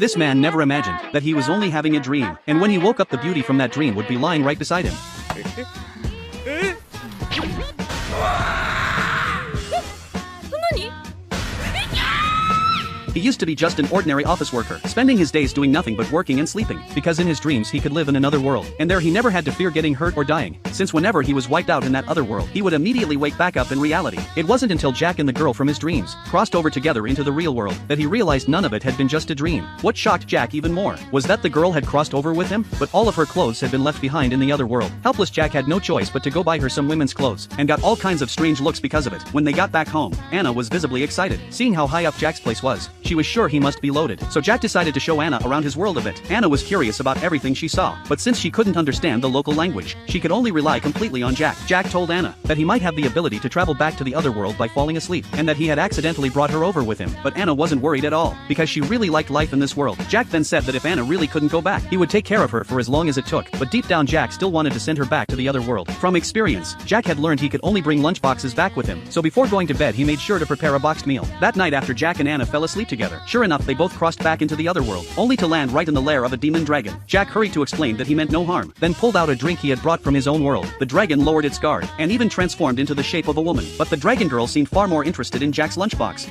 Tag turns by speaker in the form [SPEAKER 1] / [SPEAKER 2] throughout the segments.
[SPEAKER 1] This man never imagined that he was only having a dream, and when he woke up the beauty from that dream would be lying right beside him. He used to be just an ordinary office worker, spending his days doing nothing but working and sleeping, because in his dreams he could live in another world, and there he never had to fear getting hurt or dying, since whenever he was wiped out in that other world, he would immediately wake back up in reality. It wasn't until Jack and the girl from his dreams crossed over together into the real world that he realized none of it had been just a dream. What shocked Jack even more was that the girl had crossed over with him, but all of her clothes had been left behind in the other world. Helpless Jack had no choice but to go buy her some women's clothes, and got all kinds of strange looks because of it. When they got back home, Anna was visibly excited. Seeing how high up Jack's place was, she was sure he must be loaded. So Jack decided to show Anna around his world a bit. Anna was curious about everything she saw, but since she couldn't understand the local language, she could only rely completely on Jack. Jack told Anna that he might have the ability to travel back to the other world by falling asleep, and that he had accidentally brought her over with him. But Anna wasn't worried at all, because she really liked life in this world. Jack then said that if Anna really couldn't go back, he would take care of her for as long as it took, but deep down Jack still wanted to send her back to the other world. From experience, Jack had learned he could only bring lunchboxes back with him, so before going to bed he made sure to prepare a boxed meal. That night after Jack and Anna fell asleep together, sure enough they both crossed back into the other world, only to land right in the lair of a demon dragon. Jack hurried to explain that he meant no harm, then pulled out a drink he had brought from his own world. The dragon lowered its guard, and even transformed into the shape of a woman. But the dragon girl seemed far more interested in Jack's lunchbox.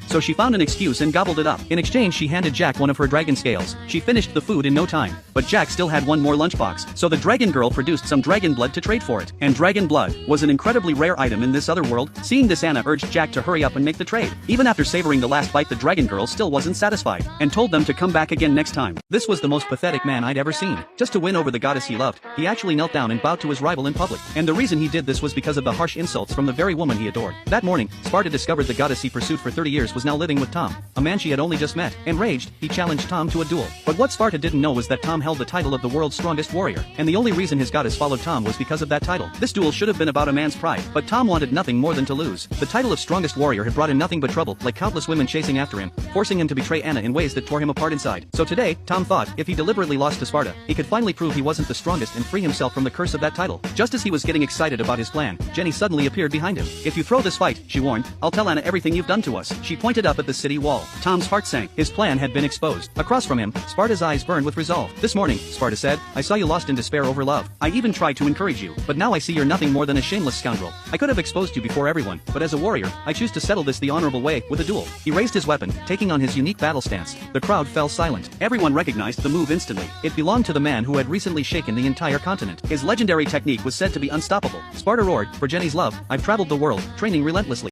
[SPEAKER 1] So she found an excuse and gobbled it up. In exchange she handed Jack one of her dragon scales. She finished the food in no time, but Jack still had one more lunchbox, so the dragon girl produced some dragon blood to trade for it. And dragon blood was an incredibly rare item in this other world. Seeing this, Anna urged Jack to hurry up and make the trade. Even after savoring the last bite, the dragon girl still wasn't satisfied, and told them to come back again next time. This was the most pathetic man I'd ever seen. Just to win over the goddess he loved, he actually knelt down and bowed to his rival in public. And the reason he did this was because of the harsh insults from the very woman he adored. That morning, Sparta discovered the goddess he pursued for 30 years was now living with Tom, a man she had only just met. Enraged, he challenged Tom to a duel. But what Sparta didn't know was that Tom held the title of the world's strongest warrior, and the only reason his goddess followed Tom was because of that title. This duel should have been about a man's pride, but Tom wanted nothing more than to lose. The title of strongest warrior had brought him nothing but trouble, like countless women chasing after him, forcing him to betray Anna in ways that tore him apart inside. So today, Tom thought, if he deliberately lost to Sparta, he could finally prove he wasn't the strongest and free himself from the curse of that title. Just as he was getting excited about his plan, Jenny suddenly appeared behind him. "If you throw this fight," she warned, "I'll tell Anna everything you've done to us." She pointed up at the city wall. Tom's heart sank. His plan had been exposed. Across from him, Sparta's eyes burned with resolve. "This morning," Sparta said, "I saw you lost in despair over love. I even tried to encourage you, but now I see you're nothing more than a shameless scoundrel. I could have exposed you before everyone, but as a warrior, I choose to settle this the honorable way, with a duel." He raised his weapon, taking on his unique battle stance. The crowd fell silent. Everyone recognized the move instantly. It belonged to the man who had recently shaken the entire continent. His legendary technique was said to be unstoppable. Sparta roared, "For Jenny's love, I've traveled the world, training relentlessly."